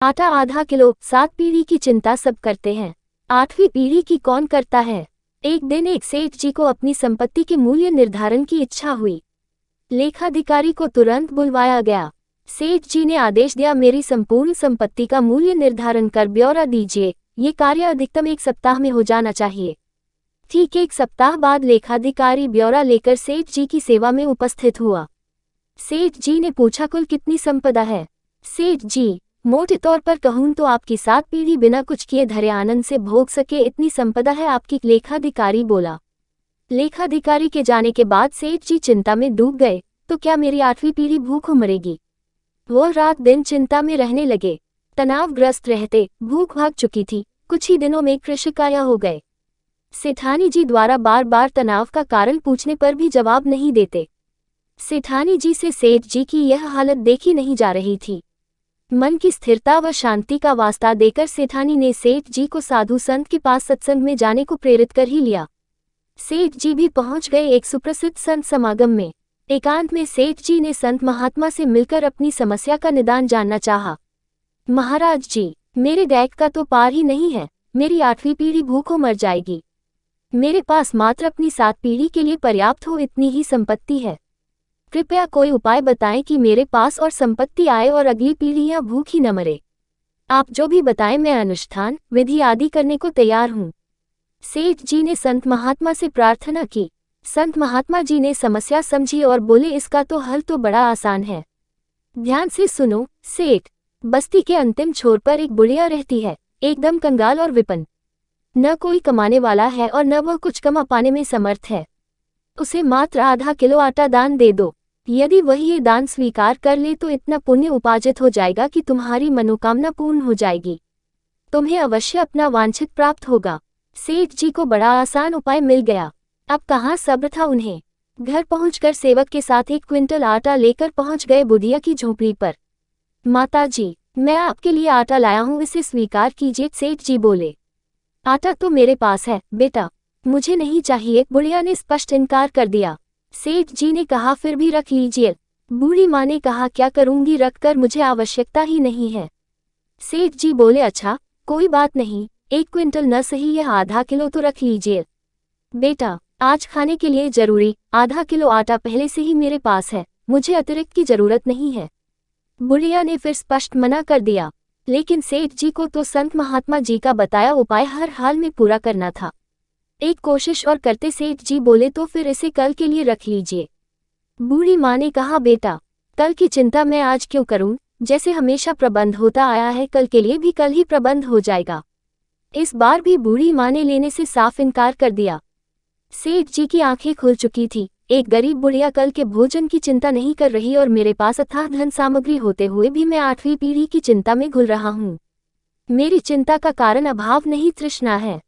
आटा आधा किलो। 7 पीढ़ी की चिंता सब करते हैं, 8वीं पीढ़ी की कौन करता है। एक दिन एक सेठ जी को अपनी संपत्ति के मूल्य निर्धारण की इच्छा हुई। लेखाधिकारी को तुरंत बुलवाया गया। सेठ जी ने आदेश दिया, मेरी संपूर्ण संपत्ति का मूल्य निर्धारण कर ब्यौरा दीजिए। ये कार्य अधिकतम 1 सप्ताह में हो जाना चाहिए। ठीक 1 सप्ताह बाद लेखाधिकारी ब्यौरा लेकर सेठ जी की सेवा में उपस्थित हुआ। सेठ जी ने पूछा, कुल कितनी संपदा है। सेठ जी, मोटे तौर पर कहूं तो आपकी 7 पीढ़ी बिना कुछ किए धरे आनंद से भोग सके इतनी संपदा है आपकी, लेखाधिकारी बोला। लेखाधिकारी के जाने के बाद सेठ जी चिंता में डूब गए, तो क्या मेरी 8वीं पीढ़ी भूखों मरेगी। वो रात दिन चिंता में रहने लगे, तनावग्रस्त रहते, भूख भाग चुकी थी। कुछ ही दिनों में कृषकाया हो गए। सेठानी जी द्वारा बार बार तनाव का कारण पूछने पर भी जवाब नहीं देते। सेठानी जी से सेठ जी की यह हालत देखी नहीं जा रही थी। मन की स्थिरता व शांति का वास्ता देकर सेठानी ने सेठ जी को साधु संत के पास सत्संग में जाने को प्रेरित कर ही लिया। सेठ जी भी पहुंच गए एक सुप्रसिद्ध संत समागम में। एकांत में सेठ जी ने संत महात्मा से मिलकर अपनी समस्या का निदान जानना चाहा। महाराज जी, मेरे दैक का तो पार ही नहीं है, मेरी 8वीं पीढ़ी भूखों मर जाएगी। मेरे पास मात्र अपनी 7 पीढ़ी के लिए पर्याप्त हो इतनी ही संपत्ति है। कृपया कोई उपाय बताएं कि मेरे पास और संपत्ति आए और अगली पीढ़ियां भूखी न मरे। आप जो भी बताएं, मैं अनुष्ठान विधि आदि करने को तैयार हूं। सेठ जी ने संत महात्मा से प्रार्थना की। संत महात्मा जी ने समस्या समझी और बोले, इसका तो हल तो बड़ा आसान है। ध्यान से सुनो सेठ, बस्ती के अंतिम छोर पर एक बुढ़िया रहती है, एकदम कंगाल और विपन्न। न कोई कमाने वाला है और न वह कुछ कमा पाने में समर्थ है। उसे मात्र आधा किलो आटा दान दे दो। यदि वह ये दान स्वीकार कर ले तो इतना पुण्य उपार्जित हो जाएगा कि तुम्हारी मनोकामना पूर्ण हो जाएगी। तुम्हें अवश्य अपना वांछित प्राप्त होगा। सेठ जी को बड़ा आसान उपाय मिल गया। अब कहाँ सब्र था उन्हें। घर पहुंचकर सेवक के साथ 1 क्विंटल आटा लेकर पहुंच गए बुढ़िया की झोंपड़ी पर। माताजी, मैं आपके लिए आटा लाया हूं, इसे स्वीकार कीजिए। सेठ जी बोले, आटा तो मेरे पास है बेटा, मुझे नहीं चाहिए। बुढ़िया ने स्पष्ट इनकार कर दिया। सेठ जी ने कहा, फिर भी रख लीजिए। बूढ़ी माँ ने कहा, क्या करूंगी, रखकर, मुझे आवश्यकता ही नहीं है। सेठ जी बोले, अच्छा कोई बात नहीं, 1 क्विंटल न सही यह आधा किलो तो रख लीजिए। बेटा, आज खाने के लिए जरूरी आधा किलो आटा पहले से ही मेरे पास है, मुझे अतिरिक्त की जरूरत नहीं है। बुढ़िया ने फिर स्पष्ट मना कर दिया। लेकिन सेठ जी को तो संत महात्मा जी का बताया उपाय हर हाल में पूरा करना था। एक कोशिश और करते सेठ जी बोले, तो फिर इसे कल के लिए रख लीजिए। बूढ़ी माँ ने कहा, बेटा कल की चिंता मैं आज क्यों करूं, जैसे हमेशा प्रबंध होता आया है, कल के लिए भी कल ही प्रबंध हो जाएगा। इस बार भी बूढ़ी माँ ने लेने से साफ इनकार कर दिया। सेठ जी की आंखें खुल चुकी थी। एक गरीब बुढ़िया कल के भोजन की चिंता नहीं कर रही और मेरे पास अथाह धन सामग्री होते हुए भी मैं 8वीं पीढ़ी की चिंता में घुल रहा हूँ। मेरी चिंता का कारण अभाव नहीं, तृष्णा है।